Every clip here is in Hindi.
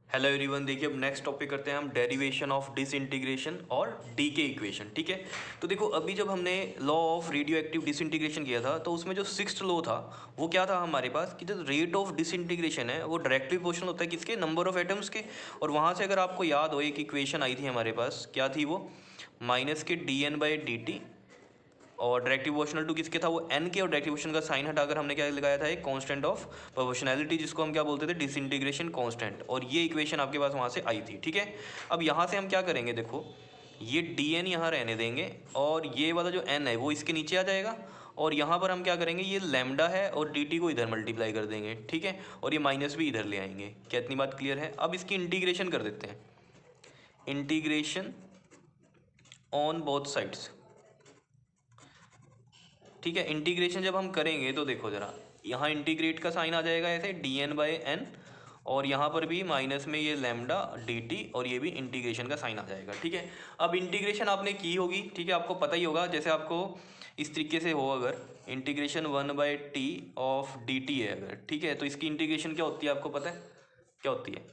Hello everyone. देखिए अब नेक्स्ट टॉपिक करते हैं हम डेरिवेशन ऑफ डिसइंटीग्रेशन और डीके इक्वेशन। ठीक है, तो देखो अभी जब हमने law of radio active disintegration किया था तो उसमें जो सिक्स्थ लॉ था वो क्या था हमारे पास कि जो रेट ऑफ डिसइंटीग्रेशन है वो डायरेक्टली प्रोपोर्शनल होता है किसके, नंबर ऑफ एटम्स के। और वहाँ से अगर आपको याद हो एक इक्वेशन आई थी हमारे पास, क्या थी वो, माइनस के d n by d t, और डायरेक्ट प्रोपोर्शनल टू किसके था, वो एन के, और डायरेक्ट प्रोपोर्शनल का साइन हटाकर हमने क्या लगाया था, एक कांस्टेंट ऑफ प्रोपोर्शनैलिटी जिसको हम क्या बोलते थे, डिसइंटीग्रेशन कांस्टेंट। और ये इक्वेशन आपके पास वहाँ से आई थी। ठीक है, अब यहाँ से हम क्या करेंगे, देखो ये डी एन यहाँ रहने देंगे और ये वाला जो एन है वो इसके नीचे आ जाएगा, और यहाँ पर हम क्या करेंगे, ये लैम्डा है और डी टी को इधर मल्टीप्लाई कर देंगे। ठीक है, और ये माइनस भी इधर ले आएंगे। क्या इतनी बात क्लियर है? अब इसकी इंटीग्रेशन कर देते हैं, इंटीग्रेशन ऑन बोथ साइड्स। ठीक है, इंटीग्रेशन जब हम करेंगे तो देखो ज़रा, यहाँ इंटीग्रेट का साइन आ जाएगा ऐसे डी एन बाई एन, और यहाँ पर भी माइनस में ये लैम्डा डी टी, और ये भी इंटीग्रेशन का साइन आ जाएगा। ठीक है, अब इंटीग्रेशन आपने की होगी, ठीक है, आपको पता ही होगा, जैसे आपको इस तरीके से हो, अगर integration 1/t of D t है अगर, ठीक है, तो इसकी इंटीग्रेशन क्या होती है आपको पता है, क्या होती है,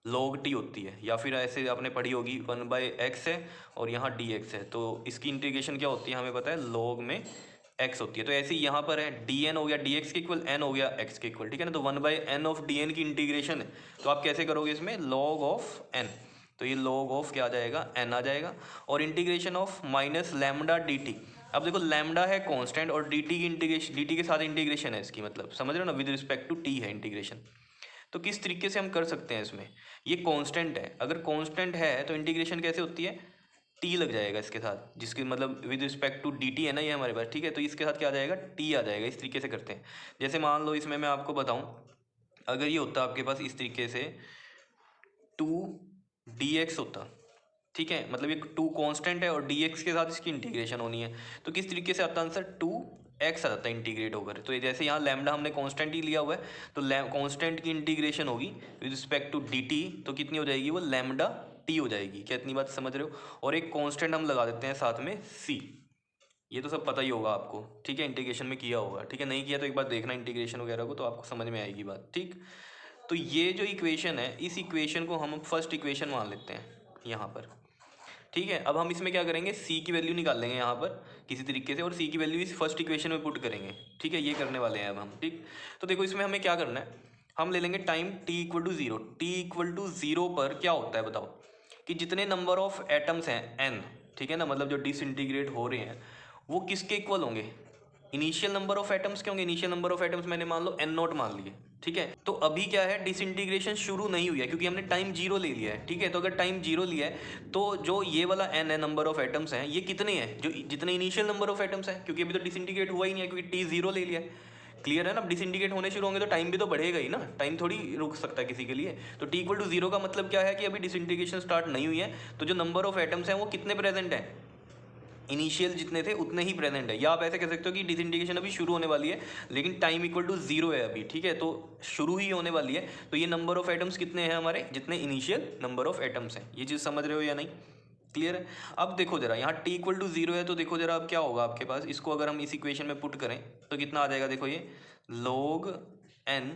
log t होती है, या फिर ऐसे आपने पढ़ी होगी 1/x है और यहाँ dx है, तो इसकी इंटीग्रेशन क्या होती है हमें पता है, log में x होती है। तो ऐसे ही यहाँ पर है dn हो गया dx के इक्वल, n हो गया x के इक्वल। ठीक है ना, तो 1/n ऑफ dn की इंटीग्रेशन है, तो आप कैसे करोगे इसमें, log ऑफ n, तो ये log ऑफ क्या आ जाएगा, n आ जाएगा। और integration of minus lambda D T, अब देखो लैम्डा है कांस्टेंट और डी टी की इंटीग्रेशन, डी टी के साथ इंटीग्रेशन है इसकी, मतलब समझ रहे हो ना, विद रिस्पेक्ट टू टी है इंटीग्रेशन। तो किस तरीके से हम कर सकते हैं इसमें, ये कांस्टेंट है, अगर कांस्टेंट है तो इंटीग्रेशन कैसे होती है, टी लग जाएगा इसके साथ, जिसके मतलब with respect to d t है ना ये हमारे पास। ठीक है, तो इसके साथ क्या आ जाएगा, टी आ जाएगा। इस तरीके से करते हैं, जैसे मान लो इसमें मैं आपको बताऊं, अगर ये होता आपके पास इस तरीके से 2 dx होता, ठीक है, मतलब ये 2 कांस्टेंट है और dx के साथ इसकी इंटीग्रेशन होनी है, तो किस तरीके से आता आंसर, 2x आ जाता है इंटीग्रेट होकर। तो ये जैसे यहाँ लैम्डा हमने कांस्टेंट ही लिया हुआ है, तो कांस्टेंट की इंटीग्रेशन होगी विद रिस्पेक्ट टू dt, तो कितनी हो जाएगी वो, लैम्डा t हो जाएगी। क्या इतनी बात समझ रहे हो? और एक कांस्टेंट हम लगा देते हैं साथ में c, ये तो सब पता ही होगा आपको। ठीक है, इंटीग्रेशन में किया होगा। ठीक है, नहीं किया तो एक बार देखना इंटीग्रेशन वगैरह को, तो आपको समझ में आएगी बात। ठीक, तो ये जो इक्वेशन है, इस इक्वेशन को हम फर्स्ट इक्वेशन मान लेते हैं यहाँ पर। ठीक है, अब हम इसमें क्या करेंगे, c की वैल्यू निकाल लेंगे यहाँ पर किसी तरीके से, और c की वैल्यू इस फर्स्ट इक्वेशन में पुट करेंगे। ठीक है, ये करने वाले हैं अब हम। ठीक, तो देखो इसमें हमें क्या करना है, हम ले लेंगे time t equal to zero. T equal to zero पर क्या होता है बताओ, कि जितने नंबर ऑफ एटम्स हैं n, ठीक है ना, मतलब जो डिसइंटीग्रेट हो रहे हैं वो किसके इक्वल होंगे, इनिशियल नंबर ऑफ एटम्स के होंगे। इनिशियल नंबर ऑफ एटम्स मैंने मान लो n0 मान लिए। ठीक है, तो अभी क्या है, डिसइंटीग्रेशन शुरू नहीं हुई है क्योंकि हमने टाइम जीरो ले लिया है। ठीक है, तो अगर टाइम जीरो लिया है तो जो ये वाला n है, नंबर ऑफ एटम्स हैं, ये कितने हैं, जो जितने इनिशियल नंबर ऑफ एटम्स हैं, क्योंकि अभी तो डिसइंटीग्रेट हुआ ही नहीं है क्योंकि t जीरो ले लिया है। क्लियर है ना, डिसइंटीग्रेट होने शुरू होंगे तो टाइम भी तो बढ़ेगा ही ना, टाइम थोड़ी रुक सकता है किसी के लिए। तो t इक्वल टू जीरो का मतलब क्या है कि अभी डिसइंटीग्रेशन स्टार्ट नहीं हुई है, तो जो नंबर ऑफ एटम्स हैं वो कितने प्रेजेंट हैं, इनिशियल जितने थे उतने ही प्रेजेंट है। या आप ऐसे कह सकते हो कि डिसइंटीग्रेशन अभी शुरू होने वाली है लेकिन टाइम इक्वल टू जीरो है अभी। ठीक है, तो शुरू ही होने वाली है, तो ये नंबर ऑफ एटम्स कितने हैं हमारे, जितने इनिशियल नंबर ऑफ एटम्स हैं। ये चीज़ समझ रहे हो या नहीं, क्लियर है? अब देखो जरा, यहाँ t इक्वल टू जीरो है, तो देखो जरा अब क्या होगा आपके पास, इसको अगर हम इस इक्वेशन में पुट करें तो कितना आ जाएगा, देखो ये log n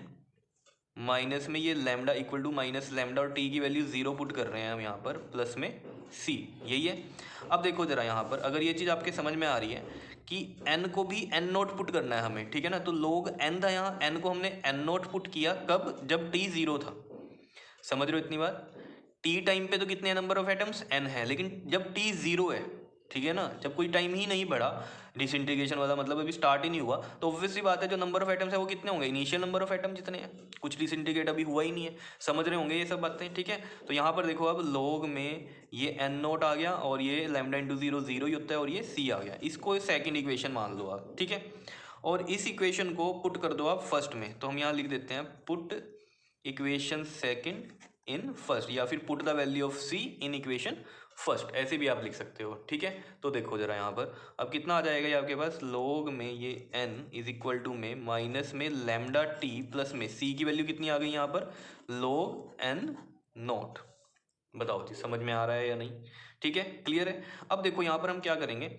माइनस में ये lambda equal to minus lambda, और t की वैल्यू जीरो पुट कर रहे हैं हम यहाँ पर, प्लस में c, यही है। अब देखो जरा यहाँ पर, अगर ये चीज़ आपके समझ में आ रही है कि n को भी n नोट पुट करना है हमें, ठीक है ना, तो log n था, यहाँ n को हमने n नोट पुट किया कब, जब t जीरो था। समझ रहे हो इतनी बात? t टाइम पे तो कितने नंबर ऑफ एटम्स, n है, लेकिन जब t जीरो है, ठीक है ना, जब कोई टाइम ही नहीं बढ़ा, डिसइंटीग्रेशन वाला मतलब अभी स्टार्ट ही नहीं हुआ, तो ऑब्वियस सी बात है जो नंबर ऑफ एटम्स है वो कितने होंगे, इनिशियल नंबर ऑफ एटम जितने हैं, कुछ डिसइंटीग्रेट अभी हुआ ही नहीं है। समझ रहे होंगे ये सब बातें, ठीक है। तो यहाँ पर देखो अब log में ये n नोट आ गया और ये लैम्डा इंटू जीरो जीरो ही होता है और ये c आ गया, इसको सेकेंड इक्वेशन मान लो आप, ठीक है। और इस इक्वेशन को पुट कर दो आप फर्स्ट में, तो हम यहाँ लिख देते हैं put equation second in first, या फिर put the value of c in equation first, ऐसे भी आप लिख सकते हो, ठीक है। तो देखो जरा यहाँ पर अब कितना आ जाएगा ये आपके पास, log में ये n इज इक्वल टू में माइनस में लैम्डा t प्लस में c की वैल्यू कितनी आ गई यहाँ पर, log n नॉट। बताओ जी समझ में आ रहा है या नहीं, ठीक है, क्लियर है। अब देखो यहाँ पर हम क्या करेंगे,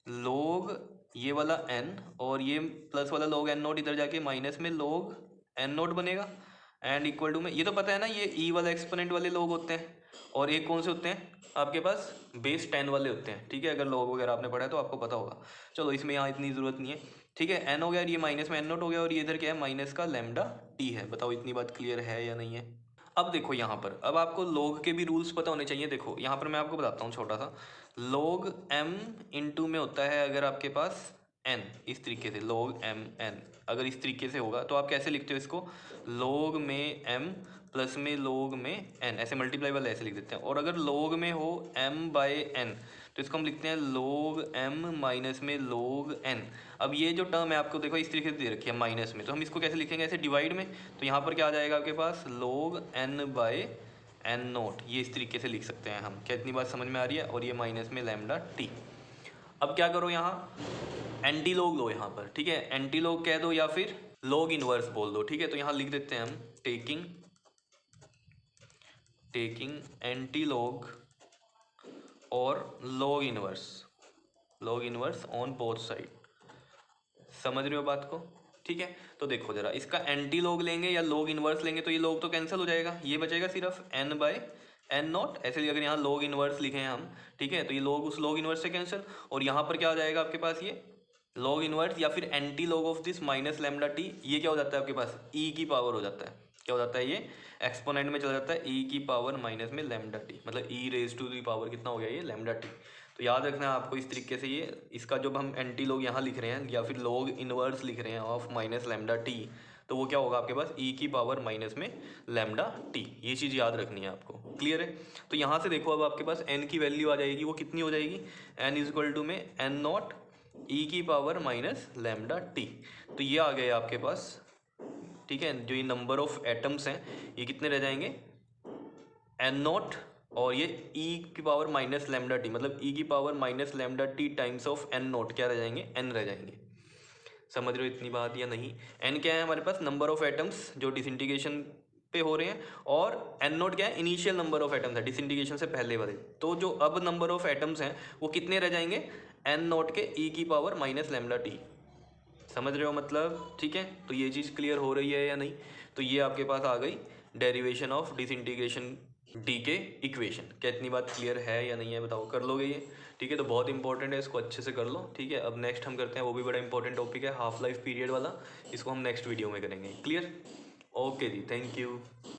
log ये वाला n और ये प्लस वाला log n नॉट इधर जाके माइनस में log n नॉट बनेगा, एंड इक्वल टू में ये तो पता है ना, ये ई वाला एक्सपोनेंट वाले लोग होते हैं, और एक कौन से होते हैं आपके पास, बेस 10 वाले होते हैं, ठीक है। अगर लोग वगैरह आपने पढ़ा है तो आपको पता होगा। चलो इसमें यहाँ इतनी ज़रूरत नहीं है, ठीक है। एन हो गया और ये माइनस में एन नोट हो गया, और ये इधर क्या है, माइनस का लैम्डा टी है। बताओ इतनी बात क्लियर है या नहीं है। अब देखो यहाँ पर, अब आपको लोग के भी रूल्स पता होने चाहिए। देखो यहाँ पर मैं आपको बताता हूँ छोटा सा, लोग एम इंटू में होता है अगर आपके पास एन, इस तरीके से लोग एम एन अगर इस तरीके से होगा तो आप कैसे लिखते हो इसको, लोग में एम प्लस में लोग में एन, ऐसे मल्टीप्लाई वाले ऐसे लिख देते हैं। और अगर लोग में हो एम बाय एन तो इसको हम लिखते हैं लोग एम माइनस में लोग एन। अब ये जो टर्म है आपको देखो इस तरीके से दे रखी है माइनस में, तो हम इसको कैसे लिखेंगे, ऐसे डिवाइड में। तो यहाँ पर क्या आ जाएगा आपके पास, लोग एन बाय एन नोट, ये इस तरीके से लिख सकते हैं हम। क्या इतनी बात समझ में आ रही है। और ये माइनस में लैम्डा टी। अब क्या करो, यहाँ एंटी लॉग लो यहाँ पर, ठीक है। एंटी लॉग कह दो या फिर लॉग इनवर्स बोल दो, ठीक है। तो यहाँ लिख देते हैं हम टेकिंग एंटी लॉग और log inverse on both side. समझ रहे हो बात को, ठीक है। तो देखो जरा, इसका एंटी लॉग लेंगे या लॉग इनवर्स लेंगे तो ये लॉग तो कैंसिल हो जाएगा, ये बचेगा सिर्फ एन बाय एन नॉट। ऐसे अगर यहाँ लॉग इनवर्स लिखे हैं हम, ठीक है, तो ये लॉग उस लॉग इनवर्स से कैंसिल, और यहाँ पर क्या हो जाएगा आपके पास, ये लॉग इनवर्स या फिर anti log of this minus lambda T, ये क्या हो जाता है आपके पास, ई की पावर हो जाता है। क्या हो जाता है, ये एक्सपोनेंट में चला जाता है, ई की पावर माइनस में लैम्डा टी, मतलब e raise to the power कितना हो गया, ये लैम्डा टी। तो याद रखना है आपको इस तरीके से, ये इसका जब हम एंटी लॉग यहाँ लिख रहे हैं या फिर लॉग इनवर्स लिख रहे हैं ऑफ माइनस लैम्डा टी, तो वो क्या होगा आपके पास, ई की पावर माइनस में लैम्डा टी। ये चीज़ याद रखनी है आपको, क्लियर है। तो यहाँ से देखो अब आपके पास एन की वैल्यू आ जाएगी, वो कितनी हो जाएगी, एन इज इक्वल टू में एन नॉट ई की पावर माइनस लैम्डा टी। तो ये आ गए आपके पास, ठीक है। जो ये नंबर ऑफ एटम्स हैं ये कितने रह जाएंगे, एन नॉट और ये ई की पावर माइनस लैम्डा टी, मतलब ई की power minus lambda t times of n naught, क्या रह जाएंगे, एन रह जाएंगे। समझ रहे हो इतनी बात या नहीं। एन क्या है हमारे पास, नंबर ऑफ एटम्स जो डिसइंटीग्रेशन पे हो रहे हैं, और एन नोट क्या है, इनिशियल नंबर ऑफ एटम्स है डिसइंटीग्रेशन से पहले वाले। तो जो अब नंबर ऑफ एटम्स हैं वो कितने रह जाएंगे, एन नोट के ई की पावर माइनस लैम्डा टी। समझ रहे हो मतलब, ठीक है। तो ये चीज़ क्लियर हो रही है या नहीं। तो ये आपके पास आ गई डेरिवेशन ऑफ डिसइंटीग्रेशन डी के इक्वेशन। क्या इतनी बात क्लियर है या नहीं है, बताओ, कर लोगे ये, ठीक है। तो बहुत इंपॉर्टेंट है, इसको अच्छे से कर लो, ठीक है। अब नेक्स्ट हम करते हैं, वो भी बड़ा इंपॉर्टेंट टॉपिक है, हाफ लाइफ पीरियड वाला। इसको हम नेक्स्ट वीडियो में करेंगे, क्लियर। ओके जी, थैंक यू।